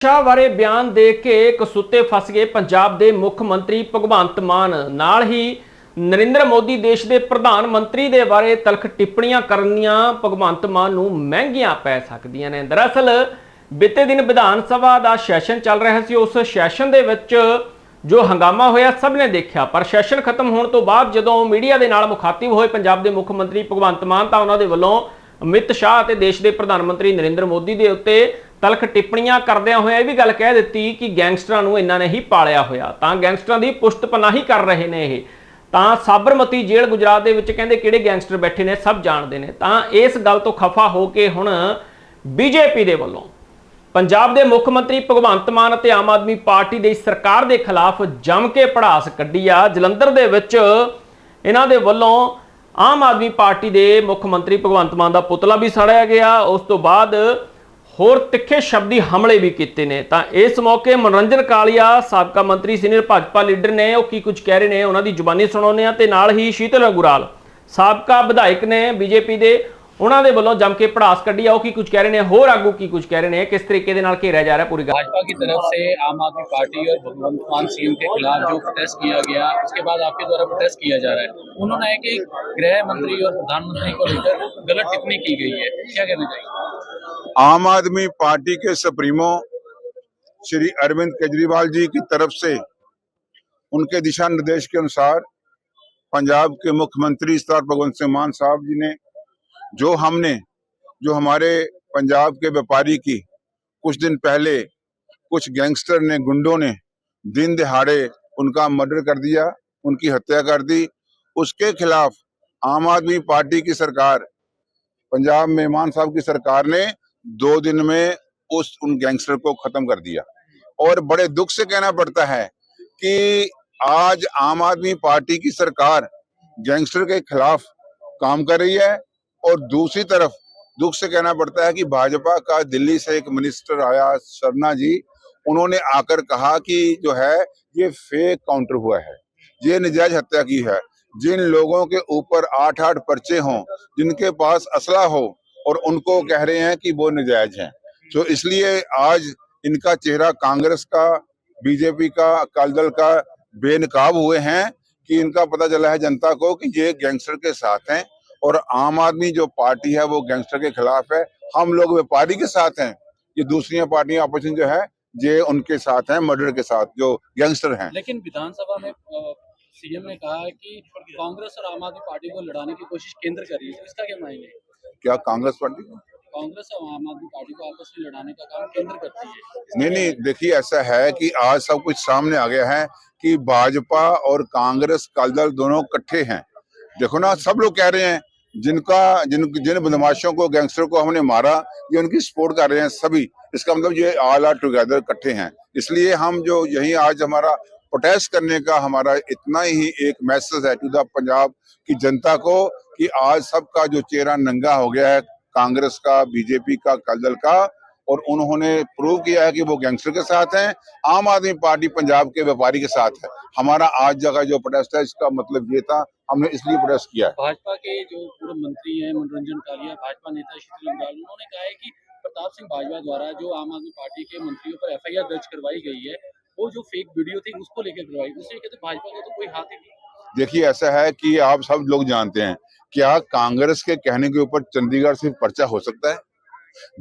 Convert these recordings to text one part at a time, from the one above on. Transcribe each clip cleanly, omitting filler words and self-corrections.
ਸ਼ਾਹ ਬਾਰੇ ਬਿਆਨ ਦੇ ਕੇ ਕਸੂਤੇ ਫਸ ਗਏ ਪੰਜਾਬ ਦੇ ਮੁੱਖ ਮੰਤਰੀ ਭਗਵੰਤ ਮਾਨ। ਨਾਲ ਹੀ ਨਰਿੰਦਰ ਮੋਦੀ ਦੇਸ਼ ਦੇ ਪ੍ਰਧਾਨ ਮੰਤਰੀ ਦੇ ਬਾਰੇ ਤਲਖ ਟਿੱਪਣੀਆਂ ਕਰਨੀਆਂ ਭਗਵੰਤ ਮਾਨ ਨੂੰ ਮਹਿੰਗੀਆਂ ਪੈ ਸਕਦੀਆਂ ਨੇ। ਦਰਅਸਲ ਬੀਤੇ ਦਿਨ ਵਿਧਾਨ ਸਭਾ ਦਾ ਸੈਸ਼ਨ ਚੱਲ ਰਿਹਾ ਸੀ। ਉਸ ਸੈਸ਼ਨ ਦੇ ਵਿੱਚ ਜੋ ਹੰਗਾਮਾ ਹੋਇਆ ਸਭ ਨੇ ਦੇਖਿਆ, ਪਰ ਸੈਸ਼ਨ ਖਤਮ ਹੋਣ ਤੋਂ ਬਾਅਦ ਜਦੋਂ ਮੀਡੀਆ ਦੇ ਨਾਲ ਮੁਖਾਤਿਬ ਹੋਏ ਪੰਜਾਬ ਦੇ ਮੁੱਖ ਮੰਤਰੀ ਭਗਵੰਤ ਮਾਨ ਤਾਂ ਉਹਨਾਂ ਦੇ ਵੱਲੋਂ ਅਮਿਤ ਸ਼ਾਹ ਅਤੇ ਦੇਸ਼ ਦੇ ਪ੍ਰਧਾਨ ਮੰਤਰੀ ਨਰਿੰਦਰ ਮੋਦੀ ਦੇ ਉੱਤੇ ਤਲਖ ਟਿੱਪਣੀਆਂ ਕਰਦਿਆਂ ਹੋਇਆ ਇਹ ਵੀ ਗੱਲ ਕਹਿ ਦਿੱਤੀ ਕਿ ਗੈਂਗਸਟਰਾਂ ਨੂੰ ਇਹਨਾਂ ਨੇ ਹੀ ਪਾਲਿਆ ਹੋਇਆ, ਤਾਂ ਗੈਂਗਸਟਰਾਂ ਦੀ ਪੁਸ਼ਤ ਪਨਾਹੀ ਕਰ ਰਹੇ ਨੇ। ਇਹ ਤਾਂ ਸਾਬਰਮਤੀ ਜੇਲ੍ਹ ਗੁਜਰਾਤ ਦੇ ਵਿੱਚ ਕਹਿੰਦੇ ਕਿਹੜੇ ਗੈਂਗਸਟਰ ਬੈਠੇ ਨੇ ਸਭ ਜਾਣਦੇ ਨੇ। ਤਾਂ ਇਸ ਗੱਲ ਤੋਂ ਖਫਾ ਹੋ ਕੇ ਹੁਣ ਬੀਜੇਪੀ ਦੇ ਵੱਲੋਂ ਪੰਜਾਬ ਦੇ ਮੁੱਖ ਮੰਤਰੀ ਭਗਵੰਤ ਮਾਨ ਅਤੇ ਆਮ ਆਦਮੀ ਪਾਰਟੀ ਦੀ ਸਰਕਾਰ ਦੇ ਖਿਲਾਫ ਜੰਮ ਕੇ ਭੜਾਸ ਕੱਢੀ ਆ। ਜਲੰਧਰ ਦੇ ਵਿੱਚ ਇਹਨਾਂ ਦੇ ਵੱਲੋਂ ਆਮ ਆਦਮੀ ਪਾਰਟੀ ਦੇ ਮੁੱਖ ਮੰਤਰੀ ਭਗਵੰਤ ਮਾਨ ਦਾ ਪੁਤਲਾ ਵੀ ਸਾੜਿਆ ਗਿਆ। ਉਸ ਤੋਂ ਬਾਅਦ ਹੋਰ ਤਿੱਖੇ ਸ਼ਬਦੀ ਹਮਲੇ ਵੀ ਕੀਤੇ ਨੇ। ਤਾਂ ਇਸ ਮੌਕੇ ਮਨੋਰੰਜਨ ਕਾਲੀਆ ਸਾਬਕਾ ਮੰਤਰੀ ਸੀਨੀਅਰ ਭਾਜਪਾ ਲੀਡਰ ਨੇ, ਉਹ ਕੀ ਕੁਝ ਕਹਿ ਰਹੇ ਨੇ ਉਹਨਾਂ ਦੀ ਜ਼ੁਬਾਨੀ ਸੁਣਾਉਂਦੇ ਆ। ਤੇ ਨਾਲ ਹੀ ਸ਼ੀਤਲ ਗੁਰਾਲ ਸਾਬਕਾ ਵਿਧਾਇਕ ਨੇ ਬੀਜੇਪੀ ਦੇ, ਉਹਨਾਂ ਦੇ ਵੱਲੋਂ जम के पड़ास कढ़ी है, की कुछ कह रहे हैं, होर आगू की कुछ कह रहे हैं, किस तरीके के नाल घेरा जा रहा है पूरी भाजपा की तरफ से आम आदमी पार्टी और भगवंत मान सीएम के खिलाफ जो प्रोटेस्ट किया गया, उसके बाद आपके द्वारा प्रोटेस्ट किया जा रहा है। उन्होंने कि गृह मंत्री और प्रधानमंत्री को लेकर गलत टिप्पणी की गई है, क्या कहना चाहिए? आम आदमी पार्टी के सुप्रीमो श्री अरविंद केजरीवाल जी की तरफ से उनके दिशा निर्देश के अनुसार पंजाब के मुख्यमंत्री सरदार भगवंत सिंह मान साहब जी ने जो हमारे पंजाब के व्यापारी की कुछ दिन पहले कुछ गैंगस्टर ने, गुंडों ने दिन दिहाड़े उनका मर्डर कर दिया, उनकी हत्या कर दी, उसके खिलाफ आम आदमी पार्टी की सरकार, पंजाब में मान साहब की सरकार ने 2 दिन में उन गैंगस्टर को खत्म कर दिया। और बड़े दुख से कहना पड़ता है कि आज आम आदमी पार्टी की सरकार गैंगस्टर के खिलाफ काम कर रही है, और दूसरी तरफ दुख से कहना पड़ता है कि भाजपा का दिल्ली से एक मिनिस्टर आया, शर्मा जी, उन्होंने आकर कहा कि जो है ये फेक काउंटर हुआ है, ये नजायज हत्या की है। जिन लोगों के ऊपर 8-8 पर्चे हों, जिनके पास असला हो, और उनको कह रहे हैं कि वो नजायज हैं। तो इसलिए आज इनका चेहरा कांग्रेस का, बीजेपी का, अकाली दल का बेनकाब हुए हैं कि इनका पता चला है जनता को कि ये गैंगस्टर के साथ हैं, और आम आदमी जो पार्टी है वो गैंगस्टर के खिलाफ है। हम लोग व्यापारी के साथ हैं, ये दूसरी पार्टियां अपोजिशन जो है ये उनके साथ हैं, मर्डर के साथ जो गैंगस्टर हैं। लेकिन विधानसभा में सीएम ने कहा है कि कांग्रेस और आम आदमी पार्टी को लड़ाने की कोशिश केंद्र कर रही है, तो इसका क्या मायने? क्या कांग्रेस पार्टी को, कांग्रेस और आम आदमी पार्टी को आपस में लड़ाने का काम केंद्र करती है? नहीं, देखिए ऐसा है कि आज सब कुछ सामने आ गया है कि भाजपा और कांग्रेस, अकाली दल दोनों इकट्ठे हैं। देखो ना, सब लोग कह रहे हैं जिन बदमाशों को, गैंगस्टर को हमने मारा, ये उनकी सपोर्ट कर रहे हैं सभी। इसका मतलब ये ऑल आर टुगेदर इकट्ठे हैं। इसलिए हम जो यही आज हमारा प्रोटेस्ट करने का हमारा इतना ही एक मैसेज है टू द पंजाब की जनता को कि आज सबका जो चेहरा नंगा हो गया है, कांग्रेस का, बीजेपी का, अकाली दल का, और उन्होंने प्रूव किया है कि वो गैंगस्टर के साथ हैं। आम आदमी पार्टी पंजाब के व्यापारी के साथ है। हमारा आज जगह जो प्रोटेस्ट है, इसका मतलब ये था, हमने इसलिए प्रोटेस्ट किया है। भाजपा के जो पूर्व मंत्री हैं मनोरंजन कालिया, भाजपा नेता शीतल गुराल, उन्होंने कहा है कि प्रताप सिंह बाजवा द्वारा जो आम आदमी पार्टी के मंत्रियों पर एफआईआर दर्ज करवाई गई है, वो जो फेक वीडियो थी उसको लेकर करवाई, उससे कहते भाजपा का तो कोई हाथ ही नहीं। देखिए ऐसा है कि आप सब लोग जानते हैं, क्या कांग्रेस के कहने के ऊपर चंडीगढ़ से पर्चा हो सकता है?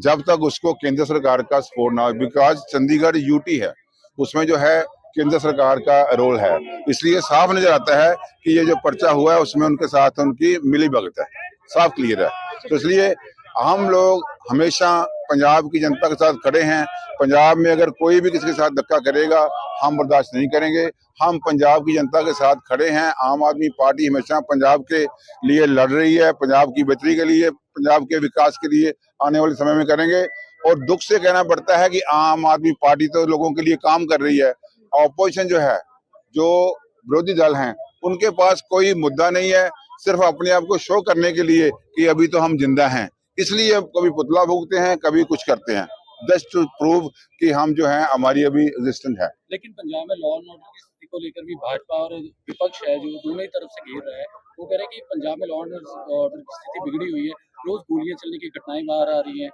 जब तक उसको केंद्र सरकार का सपोर्ट ना हो, बिकॉज चंडीगढ़ यूटी है, उसमें जो है केंद्र सरकार का रोल है, इसलिए साफ नजर आता है कि ये जो पर्चा हुआ है उसमें उनके साथ उनकी मिली भगत है, साफ क्लियर है। तो इसलिए हम लोग हमेशा पंजाब की जनता के साथ खड़े हैं। पंजाब में अगर कोई भी किसी के साथ धक्का करेगा, हम बर्दाश्त नहीं करेंगे। हम पंजाब की जनता के साथ खड़े हैं। आम आदमी पार्टी हमेशा पंजाब के लिए लड़ रही है, पंजाब की बेहतरी के लिए, पंजाब के विकास के लिए आने वाले समय में करेंगे। और दुख से कहना पड़ता है कि आम आदमी पार्टी तो लोगों के लिए काम कर रही है, ऑपोजिशन जो है, जो विरोधी दल हैं, उनके पास कोई मुद्दा नहीं है, सिर्फ अपने आप को शो करने के लिए कि अभी तो हम जिंदा हैं, इसलिए कभी पुतला फूंकते हैं, कभी कुछ करते हैं, जस्ट टू प्रूव कि हम जो हैं हमारी अभी एग्जिस्टेंट है। लेकिन पंजाब में लॉ एंड ऑर्डर की स्थिति को लेकर भी भाजपा और विपक्ष है जो दोनों ही तरफ से घेर रहा है, वो कह रहे हैं कि पंजाब में लॉ एंड ऑर्डर की स्थिति बिगड़ी हुई है, रोज गोलियां चलने की घटनाएं बाहर आ रही हैं।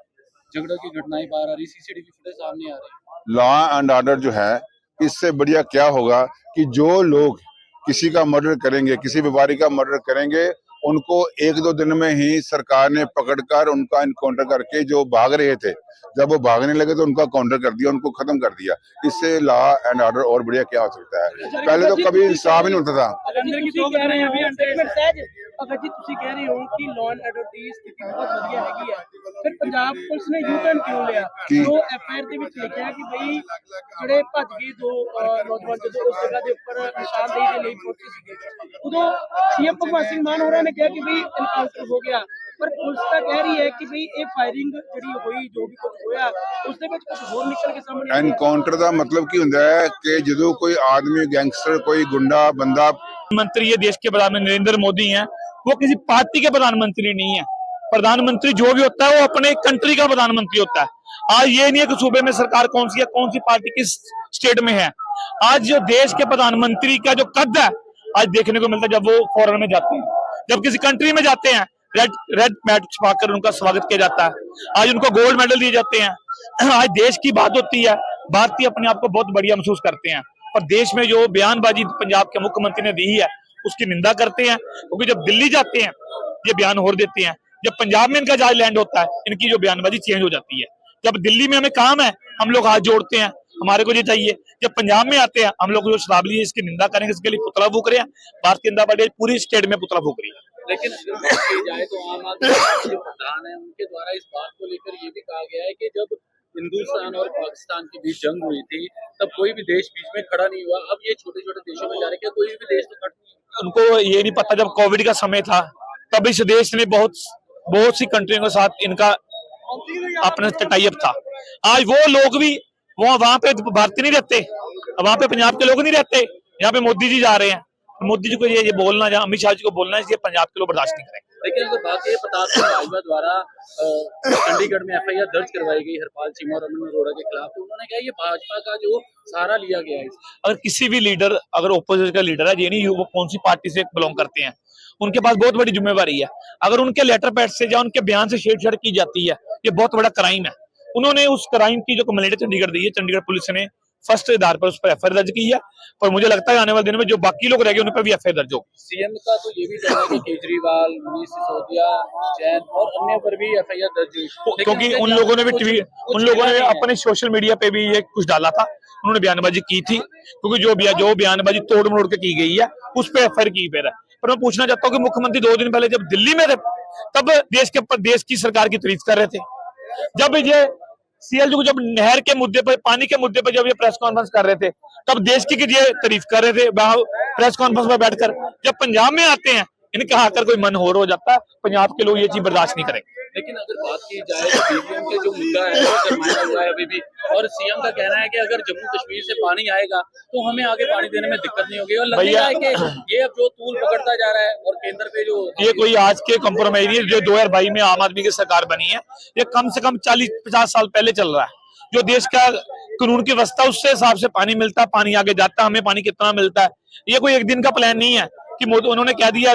झगड़ों की घटनाएं बाहर आ रही, सीसीटीवी फुटेज सामने आ रही है। लॉ एंड ऑर्डर जो है, इससे बढ़िया क्या होगा कि जो लोग किसी का मर्डर करेंगे, किसी व्यापारी का मर्डर करेंगे, उनको 1-2 दिन में ही सरकार ने पकड़कर उनका इनकाउंटर करके, जो भाग रहे थे जब वो भागने लगे तो उनका काउंटर कर दिया, उनको खत्म कर दिया। इससे लॉ एंड ऑर्डर और बढ़िया क्या हो सकता है। पहले तो कभी इंसाफ ही नहीं होता था। ਭਗਤ ਜੀ ਤੁਸੀਂ ਕਹਿ ਰਹੇ ਹੋ ਕਿ ਲਾਅ ਐਂਡ ਆਰਡਰ ਦੀ ਸਥਿਤੀ ਬਹੁਤ ਵਧੀਆ ਹੈਗੀ ਹੈ, ਫਿਰ ਪੰਜਾਬ ਪੁਲਿਸ ਨੇ ਯੂ ਟਰਨ ਕਿਉਂ ਲਿਆ? ਜੋ ਐਫਆਈਆਰ ਦੇ ਵਿੱਚ ਲਿਖਿਆ ਕਿ ਬਈ ਜਿਹੜੇ ਭੱਜ ਗਏ ਦੋ ਨੌਜਵਾਨ ਜਦੋਂ ਉਸ ਜਗ੍ਹਾ ਦੇ ਉੱਪਰ ਨਿਸ਼ਾਨਦੇਹੀ ਦੇ ਲਈ ਪਹੁੰਚੇ ਸੀਗੇ, ਉਦੋਂ ਸੀਐਮ ਭਗਵੰਤ ਸਿੰਘ ਮਾਨ ਹੋਰਾਂ ਨੇ ਕਿਹਾ ਕਿ ਬਈ ਇਨਕਾਊਂਟਰ ਹੋ ਗਿਆ, ਪਰ ਪੁਲਿਸ ਤਾਂ ਕਹਿ ਰਹੀ ਹੈ ਕਿ ਬਈ ਇਹ ਫਾਇਰਿੰਗ ਜਿਹੜੀ ਹੋਈ, ਜੋ ਵੀ ਕੁਝ ਹੋਇਆ ਉਸ ਦੇ ਵਿੱਚ ਕੁਝ ਹੋਰ ਨਿਕਲ ਕੇ ਸਾਹਮਣੇ ਆਇਆ। एनकाउंटर का मतलब की होता है कि जो कोई आदमी, गैंगस्टर, कोई गुंडा बंदा मंत्री ये देश के प्रधानमंत्री नरेंद्र मोदी हैं, वो किसी पार्टी के प्रधानमंत्री नहीं है। प्रधानमंत्री जो भी होता है वो अपने कंट्री का प्रधानमंत्री होता है। आज ये नहीं है कि सूबे में सरकार कौन सी है, कौन सी पार्टी किस स्टेट में है। आज जो देश के प्रधानमंत्री का जो कद है आज देखने को मिलता है जब वो फॉरेन में जाते हैं, जब किसी कंट्री में जाते हैं, रेड मैट छुपाकर उनका स्वागत किया जाता है। आज उनको गोल्ड मेडल दिए जाते हैं। आज देश की बात होती है, भारतीय अपने आप को बहुत बढ़िया महसूस करते हैं, और देश में जो बयानबाजी पंजाब के मुख्यमंत्री ने दी है उसकी निंदा करते हैं, क्योंकि जब दिल्ली जाते हैं ये बयान और देते हैं, जब पंजाब में इनका जहाज लैंड होता है इनकी जो बयानबाजी चेंज हो जाती है। जब दिल्ली में हमें काम है हम लोग हाथ जोड़ते हैं, हमारे को ये चाहिए। जब पंजाब में आते हैं हम लोग जो शराबी है इसकी निंदा करेंगे, इसके लिए पुतला फूक रहे हैं। भारतीय जनता पार्टी पूरी स्टेट में पुतला फूक रही है। लेकिन अगर बात की जाए तो आम आदमी पार्टी के प्रधान है, उनके द्वारा इस बात को लेकर ये भी कहा गया है कि जब हिंदुस्तान और पाकिस्तान के बीच जंग हुई थी तब कोई भी देश बीच में खड़ा नहीं हुआ। अब ये छोटे छोटे देशों में जा रहे, क्या कोई भी देश तो खड़ा नहीं। उनको ये नहीं पता जब कोविड का समय था तब इस देश ने बहुत सी कंट्रियों के साथ इनका अपना टाइप था। आज वो लोग भी वहां पे भारतीय नहीं रहते, वहां पे पंजाब के लोग नहीं रहते, यहाँ पे मोदी जी जा रहे हैं। मोदी जी को ये बोलना, जहाँ अमित शाह जी को बोलना है, इसलिए पंजाब के लोग बर्दाश्त नहीं करेंगे। लेकिन अगर बात है प्रताप सिंह बाजवा द्वारा चंडीगढ़ में एफआईआर दर्ज करवाई गई हरपाल चीमा और अमन अरोड़ा के खिलाफ, तो उन्होंने कहा ये भाजपा का जो सहारा लिया गया है। अगर किसी भी लीडर, अगर ओपोजिशन का लीडर है, ये नहीं वो कौन सी पार्टी से बिलोंग करते हैं, उनके पास बहुत बड़ी जिम्मेवारी है। अगर उनके लेटर पैड से या उनके बयान से छेड़छाड़ की जाती है, ये बहुत बड़ा क्राइम है। उन्होंने उस क्राइम की जो कंप्लेंट चंडीगढ़ दी है, चंडीगढ़ पुलिस ने फर्स्ट आधार पर उस पर एफआईआर दर्ज की है, पर मुझे लगता है आने वाले दिनों में जो बाकी लोग रह गए उन पर भी एफआईआर दर्ज होगी। सीएम का तो ये भी कहना है कि केजरीवाल, मनीष सिसोदिया, जैन और अन्य पर भी एफआईआर दर्ज हुई, क्योंकि उन लोगों ने अपने सोशल मीडिया पे भी ये कुछ डाला था, उन्होंने बयानबाजी की थी, क्योंकि जो बयानबाजी तोड़ मरोड़ के की गई है उस पर एफआईआर की गई है। पर मैं पूछना चाहता हूँ कि मुख्यमंत्री 2 दिन पहले जब दिल्ली में थे तब देश की सरकार की तारीफ कर रहे थे। जब ये सीएलयू को जब नहर के मुद्दे पर, पानी के मुद्दे पर जब ये प्रेस कॉन्फ्रेंस कर रहे थे तब देश की ये तारीफ कर रहे थे प्रेस कॉन्फ्रेंस में बैठकर। जब पंजाब में आते हैं इनका आकर कोई मन होर हो जाता है। पंजाब के लोग ये चीज बर्दाश्त नहीं करेंगे। लेकिन अगर बात की जाए तो बीबीएम के जो मुद्दा है वो सरमाया हुआ है अभी भी, और सीएम का कहना है कि अगर जम्मू कश्मीर से पानी आएगा तो हमें आगे पानी देने में दिक्कत नहीं होगी, और लगता है कि ये अब जो तूल पकड़ता जा रहा है और केंद्र पे जो ये कोई आज के कॉम्प्रोमाइज नहीं है। जो 2022 में आम आदमी की सरकार बनी है ये कम से कम 40-50 साल पहले चल रहा है। जो देश का कानून की व्यवस्था उससे हिसाब से पानी मिलता है, पानी आगे जाता है, हमें पानी कितना मिलता है। ये कोई एक दिन का प्लान नहीं है कि उन्होंने कह दिया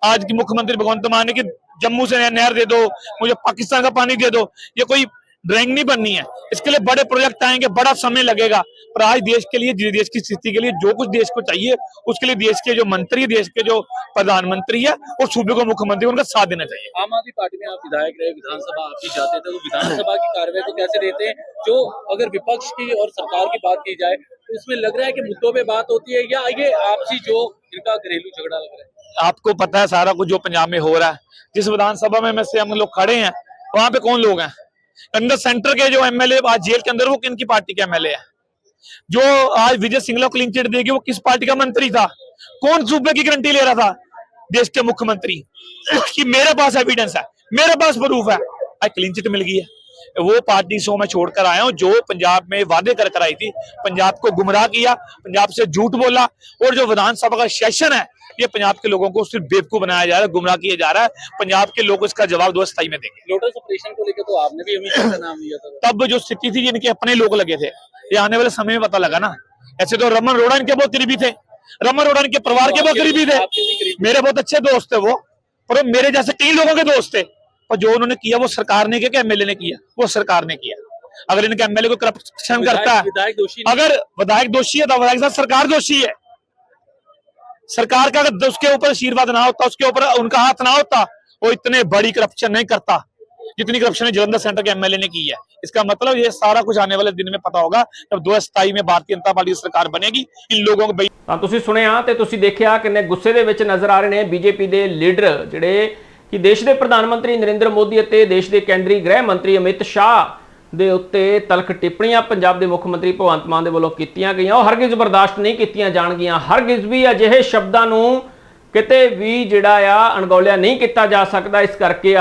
आज की मुख्यमंत्री भगवंत मान ने कि जम्मू से नहर दे दो, मुझे पाकिस्तान का पानी दे दो। ये कोई ड्राइंग नहीं बननी है, इसके लिए बड़े प्रोजेक्ट आएंगे, बड़ा समय लगेगा। पर आज देश के लिए, देश की स्थिति के लिए जो कुछ देश को चाहिए उसके लिए देश के जो मंत्री, देश के जो प्रधानमंत्री है और सूबे को मुख्यमंत्री उनका साथ देना चाहिए। आम आदमी पार्टी में आप विधायक रहे, विधानसभा आप ही जाते थे, तो विधानसभा की कार्रवाई को कैसे देते हैं? जो अगर विपक्ष की और सरकार की बात की जाए तो इसमें लग रहा है कि मुद्दों पे बात होती है, या ये आपसी जो इनका घरेलू झगड़ा लग रहा है? आपको पता है सारा कुछ जो पंजाब में हो रहा है। जिस विधानसभा में से हम लोग खड़े हैं वहां पे कौन लोग हैं? अंदर सेंटर के जो एमएलए आज जेल के अंदर वो किन की पार्टी के एमएलए है? जो आज विजय सिंगला क्लीन चिट देगी वो किस पार्टी का मंत्री था? कौन सूबे की गारंटी ले रहा था देश के मुख्यमंत्री कि मेरे पास एविडेंस है, मेरे पास प्रूफ है? आज क्लीन चिट मिल गई है। वो पार्टी से मैं छोड़कर आया हूं जो पंजाब में वादे कर आई थी, पंजाब को गुमराह किया, पंजाब से झूठ बोला, और जो विधानसभा का सेशन है ये पंजाब के लोगों को सिर्फ बेवकूफ बनाया जा रहा है, गुमराह किया जा रहा है। पंजाब के लोग इसका जवाब 2 स्थाई में देंगे। लोटस ऑपरेशन को लेकर तो आपने भी अमित शाह का नाम लिया था, तब जो स्थिति थी इनके अपने लोग लगे थे, ये आने वाले समय में पता लगा ना। ऐसे तो रमन अरोड़ा इनके बहुत करीबी थे, रमन अरोड़ा इनके परिवार के बहुत करीबी थे, मेरे बहुत अच्छे दोस्त थे वो, पर मेरे जैसे कई लोगों के दोस्त थे। पर जो उन्होंने किया वो सरकार ने किया कि एमएलए ने किया? वो सरकार ने किया। अगर इनका एमएलए को करप्शन करता है, विधायक दोषी नहीं। अगर विधायक दोषी है तो विधायक साहब सरकार दोषी है। सरकार का अगर उसके ऊपर आशीर्वाद ना होता, उसके ऊपर उनका हाथ ना होता, वो इतने बड़ी करप्शन नहीं करता जितनी करप्शन जलंधर सेंटर के एमएलए ने की है। इसका मतलब ये सारा कुछ आने वाले दिन में पता होगा जब 2027 में भारतीय जनता पार्टी की सरकार बनेगी। इन लोगों को ਤਾਂ ਤੁਸੀਂ ਸੁਣਿਆ ਤੇ ਤੁਸੀਂ ਦੇਖਿਆ ਕਿੰਨੇ ਗੁੱਸੇ ਦੇ ਵਿੱਚ ਨਜ਼ਰ ਆ ਰਹੇ ਨੇ ਬੀਜੇਪੀ ਦੇ ਲੀਡਰ, ਜਿਹੜੇ ਕਿ ਦੇਸ਼ ਦੇ ਪ੍ਰਧਾਨ ਮੰਤਰੀ ਨਰਿੰਦਰ ਮੋਦੀ ਅਤੇ ਦੇਸ਼ ਦੇ ਕੇਂਦਰੀ ਗ੍ਰਹਿ ਮੰਤਰੀ ਅਮਿਤ ਸ਼ਾਹ ਦੇ ਉੱਤੇ ਤਲਖ ਟਿੱਪਣੀਆਂ ਪੰਜਾਬ ਦੇ ਮੁੱਖ ਮੰਤਰੀ ਭਗਵੰਤ ਮਾਨ ਦੇ ਵੱਲੋਂ ਕੀਤੀਆਂ ਗਈਆਂ। ਉਹ ਹਰਗਿਜ਼ ਬਰਦਾਸ਼ਤ ਨਹੀਂ ਕੀਤੀਆਂ ਜਾਣਗੀਆਂ। ਹਰਗਿਜ਼ ਵੀ ਅਜਿਹੇ ਸ਼ਬਦਾਂ ਨੂੰ ਕਿਤੇ ਵੀ ਜਿਹੜਾ ਆ ਅਣਗੌਲਿਆ ਨਹੀਂ ਕੀਤਾ ਜਾ ਸਕਦਾ। ਇਸ ਕਰਕੇ